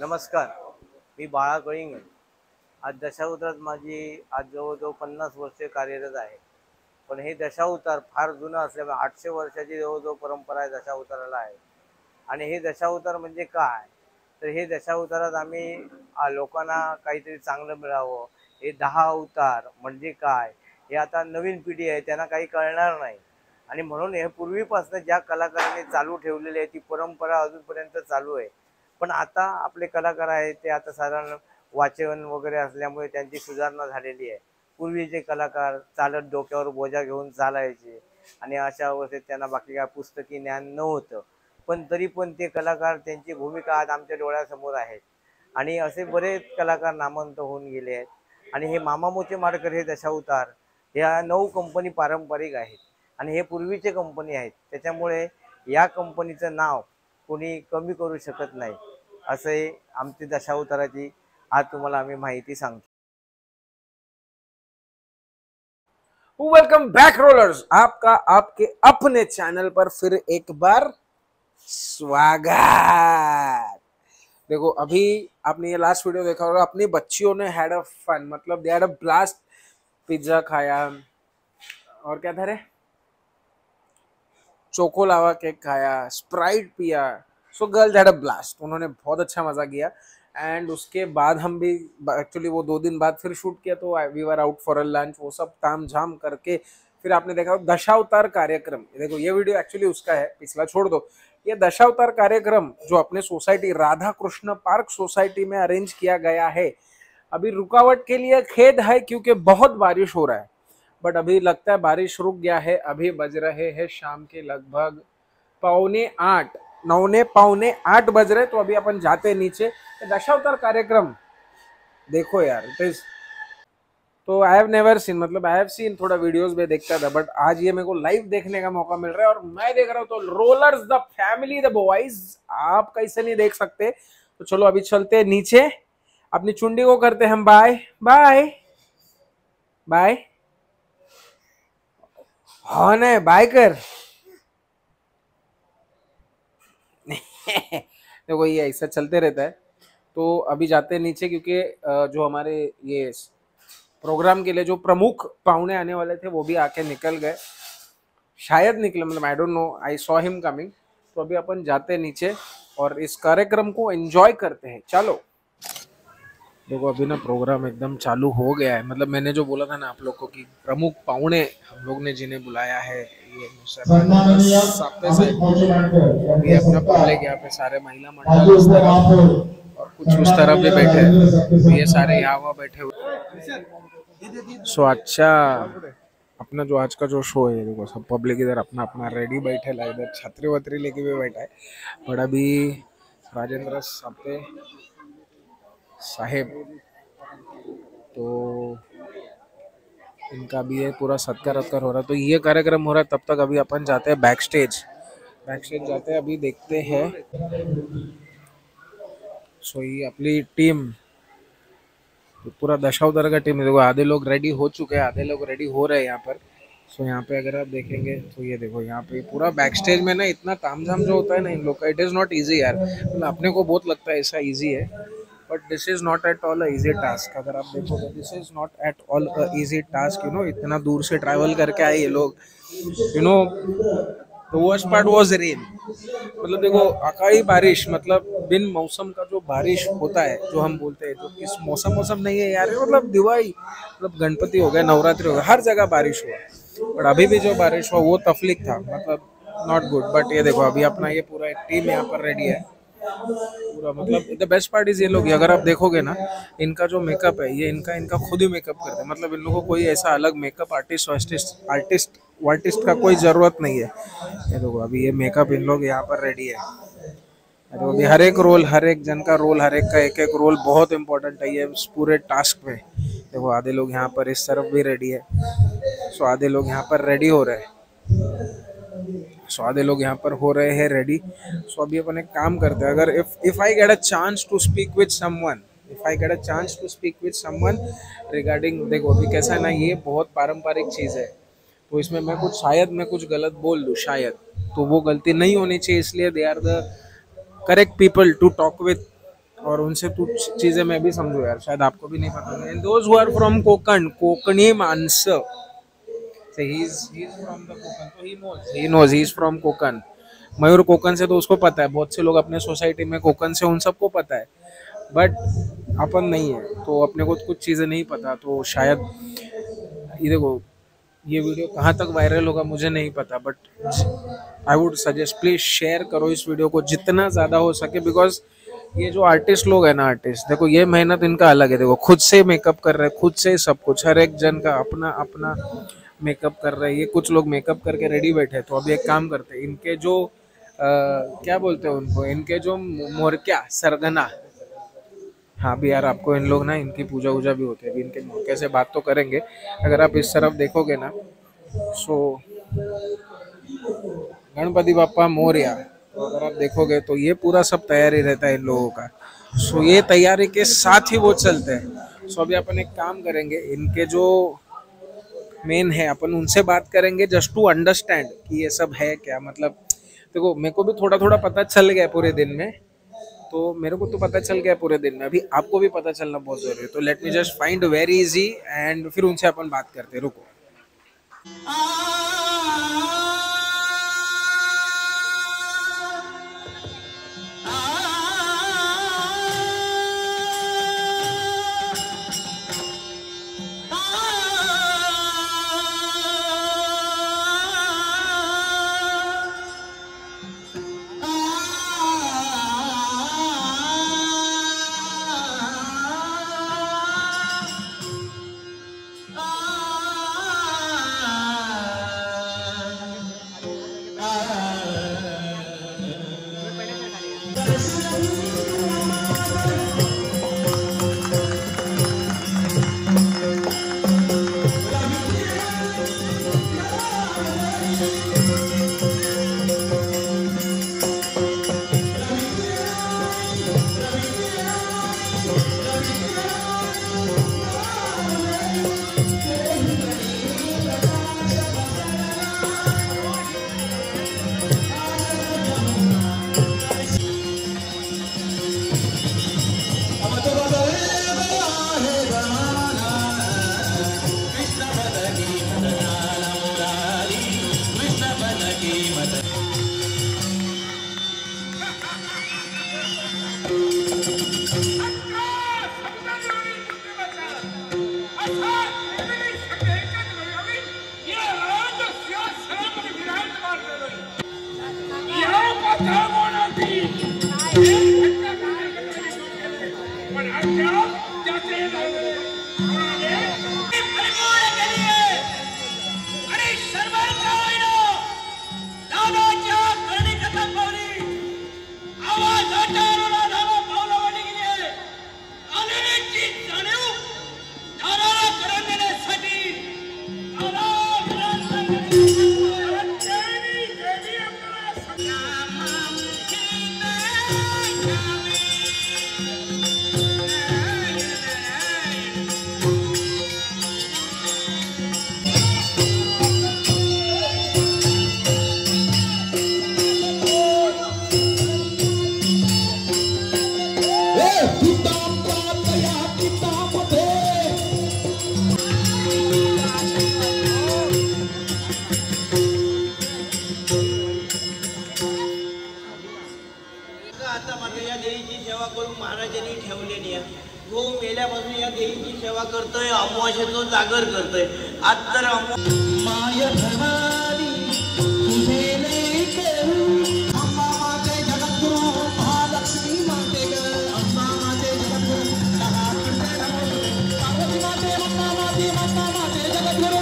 नमस्कार, मी बाळा कळिंग. आज दशावतारात माझी आज जवळजवळ 50 वर्षे कार्यरत आहे. पण हे दशावतार फार जुनं असल्यामुळे 800 वर्षाची जवळजवळ परंपरा आहे दशावताराला आहे. आणि हे दशावतार म्हणजे काय, तर हे दशावतारात आम्ही लोकांना काहीतरी चांगलं मिळावं. हे 10 अवतार म्हणजे काय हे आता नवीन पिढी आहे त्यांना काही कळणार नाही. आणि म्हणून हे पूर्वीपासून ज्या कलाकारांनी चालू ठेवलेली आहे ती परंपरा अजूनपर्यंत चालू आहे. पण आता आपले कलाकार आहेत ते आता साधारण वाचन वगैरे असल्यामुळे त्यांची सुधारणा झालेली आहे. पूर्वीचे कलाकार चालत डोक्यावर बोजा घेऊन चालायचे आणि अशा अवस्थेत त्यांना बाकी काय पुस्तकी ज्ञान नव्हतं. पण तरी पण ते कलाकार त्यांची भूमिका आज आमच्या डोळ्यासमोर आहेत. आणि असे बरेच कलाकार नामवंत होऊन गेले आहेत. आणि हे मामा मोचे माडकर हे दशावतार ह्या 9 कंपनी पारंपरिक आहेत आणि हे पूर्वीचे कंपनी आहेत. त्याच्यामुळे या कंपनीचं नाव कोणी कमी करू शकत नाही. असे आमची दशावताराची आज तुम्हाला आम्ही माहिती सांगतो. वेलकम बैक रोलर्स, आपका आपके अपने चैनल पर फिर एक बार स्वागत। देखो अभी आपने ये लास्ट वीडियो देखा होगा, अपनी बच्चियों ने हैड अ फन, मतलब they had a blast. Pizza खाया और क्या था रे, चोको लावा केक खाया, स्प्राइट पिया। So girls had a blast, उन्होंने बहुत अच्छा मजा किया। एंड उसके बाद हम भी एक्चुअली वो 2 दिन बाद फिर शूट किया, तो we were out for a lunch, वो सब ताम झाम करके फिर आपने देखा दशावतार कार्यक्रम। देखो ये वीडियो एक्चुअली उसका है, पिछला छोड़ दो। ये दशावतार कार्यक्रम जो अपने society Radha Krishna park society में अरेंज किया गया है, अभी रुकावट के लिए खेद है क्योंकि बहुत बारिश हो रहा है। बट अभी लगता है बारिश रुक गया है। अभी बज रहे हैं शाम के लगभग 7:45, 9:45 बज रहे। तो अभी अपन जाते नीचे, दशावतार कार्यक्रम देखो यार, इट इज तो आई हैव नेवर सीन, मतलब आई हैव सीन, थोड़ा वीडियोस में देखता था, बट आज ये मेरे को लाइव देखने का मौका मिल रहा है। और मैं देख रहा हूँ तो rollers the family the boys, आप कैसे नहीं देख सकते। तो चलो अभी चलते हैं नीचे, अपनी चुंडी को करते हम बाय बाय बाय। हाँ ना, बाय कर। देखो ये ऐसा चलते रहता है। तो अभी जाते हैं नीचे, क्योंकि जो हमारे ये प्रोग्राम के लिए जो प्रमुख पाहुणे आने वाले थे वो भी आके निकल गए, शायद निकले, मतलब I don't know, I saw him coming. तो अभी अपन जाते हैं नीचे और इस कार्यक्रम को एंजॉय करते हैं। चलो देखो अभी ना प्रोग्राम एकदम चालू हो गया है। मतलब मैंने जो बोला था ना आप लोग को कि प्रमुख पाहुणे हम लोग ने जिन्हें बुलाया है, ये सापे साहब, ये अपना पब्लिक, यहाँ पे सारे महिला मंडल उस तरफ और कुछ उस तरफ भी बैठे हैं, तो ये सारे यहाँ वहाँ बैठे हुए। सो अच्छा, अपना जो आज का जो शो है, देखो सब पब्लिक इधर अपना अपना रेडी बैठे ला, इधर छतरी वतरी लेके भी बैठा है। बट अभी राजेंद्र सापे साहेब, तो इनका भी है पूरा सत्कार हो रहा है। तो ये कार्यक्रम हो रहा है, तब तक अभी अपन जाते हैं बैक स्टेज जाते हैं, अभी देखते हैं। सो ये अपनी टीम, पूरा दशावतार का टीम है। देखो आधे लोग रेडी हो चुके हैं, आधे लोग रेडी हो रहे हैं यहाँ पर। सो यहाँ पे अगर आप देखेंगे तो ये देखो, यहाँ पे पूरा बैक स्टेज में ना इतना तामझाम जो होता है ना इन लोग का, इट इज़ नॉट ईजी यार। मतलब अपने को बहुत लगता है ऐसा ईजी है, but this is not at all a easy task. अगर आप देखोगे this is not at all a easy task, you know. इतना दूर से ट्रैवल करके आए ये लोग, you know. The worst part was rain, मतलब देखो अकाली बारिश, मतलब बिन मौसम का जो बारिश होता है, जो हम बोलते हैं, जो किस मौसम नहीं है यार, मतलब दिवाली, मतलब गणपति हो गया, नवरात्रि हो गया, हर जगह बारिश हुआ। बट अभी भी जो बारिश हुआ वो तफलीक था, मतलब नॉट गुड। बट ये देखो अभी अपना ये पूरा एक टीम यहाँ पर रेडी है पूरा। मतलब द बेस्ट पार्ट इज ये लोग, अगर आप देखोगे ना, इनका जो मेकअप है ये इनका खुद ही मेकअप करते हैं। मतलब इन लोगों को कोई ऐसा अलग मेकअप आर्टिस्ट का कोई ज़रूरत नहीं है। ये देखो अभी ये मेकअप इन लोग यहाँ पर रेडी है। तो अभी हर एक रोल, हर एक जन का रोल, हर एक का एक एक रोल बहुत इंपॉर्टेंट है ये पूरे टास्क में। देखो आधे लोग यहाँ पर इस तरफ भी रेडी है, सो आधे लोग यहाँ पर रेडी हो रहे हैं, सो आधे लोग यहाँ पर हो रहे हैं रेडी। सो अभी अपन एक काम करते हैं, अगर if I get a chance to speak with someone, regarding, देखो अभी कैसा है ना, ये बहुत पारंपरिक चीज़ है, तो इसमें मैं कुछ गलत बोल दूँ शायद, तो वो गलती नहीं होनी चाहिए। इसलिए they are the correct people to talk with और उनसे कुछ चीजें मैं भी समझू यार, शायद आपको भी नहीं पता होंगे। And those who are from Konkan, Konkani माणसं, so he's from the Konkan, तो he is from कोकण। मयूर कोकण से, तो उसको पता है। बहुत से लोग अपने सोसाइटी में कोकण से, उन सबको पता है, बट अपन नहीं है, तो अपने को कुछ चीज़ें नहीं पता। तो शायद ये देखो, ये वीडियो कहाँ तक वायरल होगा मुझे नहीं पता, but I would suggest please share करो इस वीडियो को जितना ज़्यादा हो सके, बिकॉज ये जो आर्टिस्ट लोग हैं ना, आर्टिस्ट देखो, ये मेहनत इनका अलग है। देखो, खुद से मेकअप कर रहे हैं, खुद से सब कुछ, हर एक जन का अपना अपना मेकअप कर रहे हैं। ये कुछ लोग मेकअप करके रेडी बैठे हैं। तो अभी एक काम करते हैं, इनके जो क्या बोलते हैं उनको, इनके जो मोरक्या सरगना, हाँ भी यार, आपको इन लोग ना, इनकी पूजा वूजा भी होती है। अभी इनके मोरक्या से बात तो करेंगे। अगर आप इस तरफ देखोगे ना, सो गणपति बाप्पा मोरया, तो अगर आप देखोगे तो ये पूरा सब तैयारी रहता है इन लोगों का। सो ये तैयारी के साथ ही वो चलते हैं। सो अभी अपन एक काम करेंगे, इनके जो मेन है अपन उनसे बात करेंगे, जस्ट टू अंडरस्टैंड कि ये सब है क्या। मतलब देखो, मेरे को भी थोड़ा थोड़ा पता चल गया पूरे दिन में, तो मेरे को तो पता चल गया पूरे दिन में, अभी आपको भी पता चलना बहुत जरूरी है। तो let me just find very easy, and फिर उनसे अपन बात करते हैं। रुको। आता मात्र या देवीची सेवा करून महाराजांनी ठेवलेली आहे। तो मेल्यापासून या देवीची सेवा करतोय, अमावास्येचं जागर करतोय। आज तर माय भवानी तुझे लेके अम्मा माते जगद्गुरु महालक्ष्मी माते ग, अम्मा माते जगद्गुरु पार्वती माते, अम्मा माते जगद्गुरु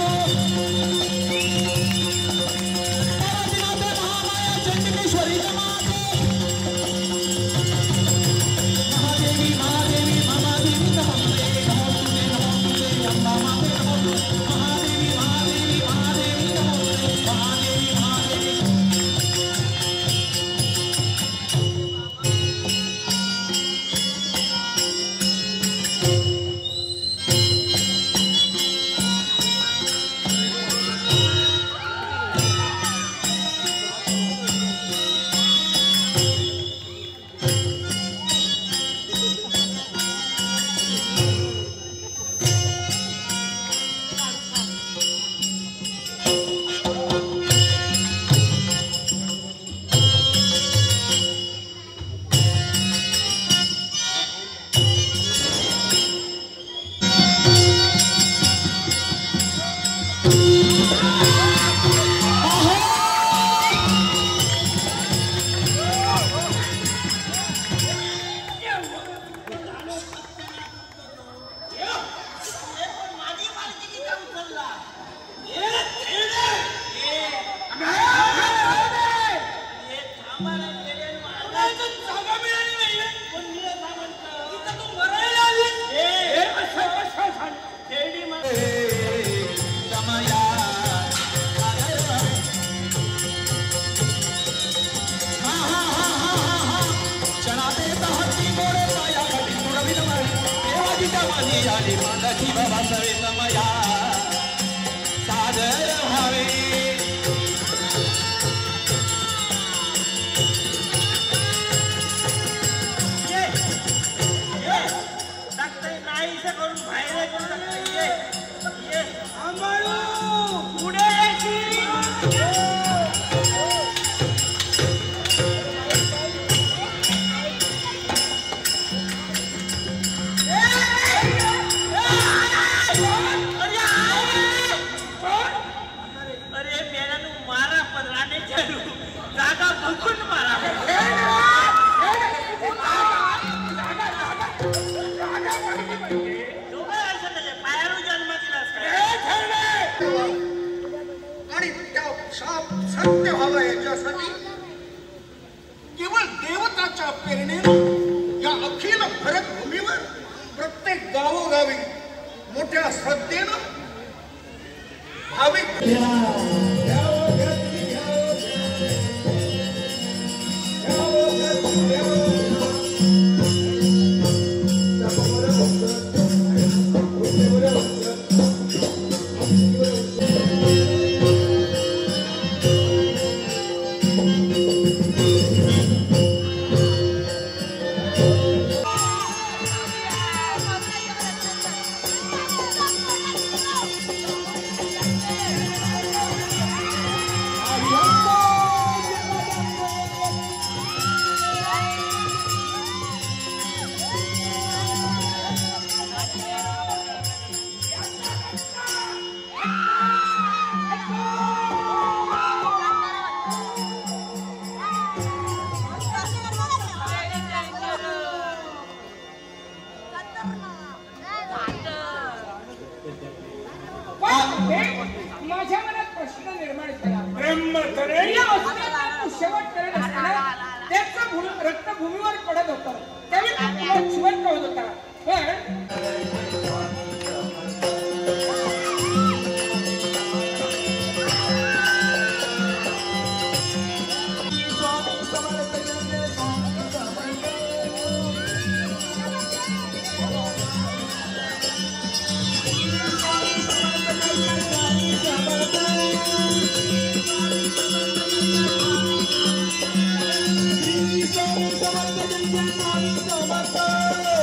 आली आली माझा जीव बसवे समया सादर व्हावे करून बाहेर करून ये पुढे अरे मेरा मारा पदराने चालू जागा बघून मारा आणि त्या शाप सत्य व्हावा याच्यासाठी केवळ देवताच्या प्रेरणेने या अखिल भरत भूमीवर प्रत्येक गावोगावी मोठ्या श्रद्धेनं भाविक माझ्या मनात प्रश्न निर्माण झाला शेवट करत असताना त्याचं रक्त भूमीवर पडत होतं त्यावेळी जिवंत होत होता समर्थ